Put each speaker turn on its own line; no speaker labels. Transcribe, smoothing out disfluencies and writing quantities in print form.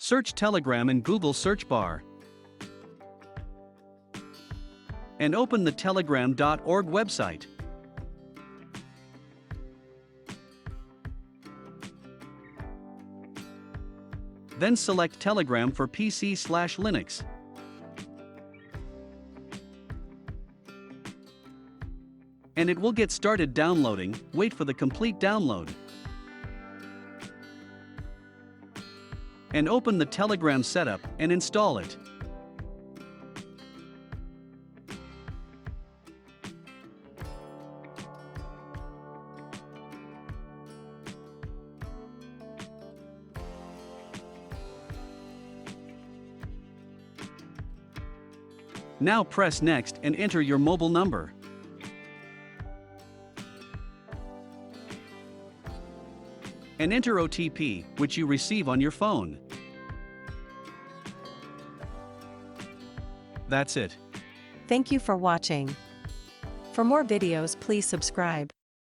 Search Telegram in Google search bar. And open the telegram.org website. Then select Telegram for PC/Linux. And it will get started downloading. Wait for the complete download. And open the Telegram setup and install it. Now press Next and enter your mobile number. And enter OTP, which you receive on your phone. That's it.
Thank you for watching. For more videos, please subscribe.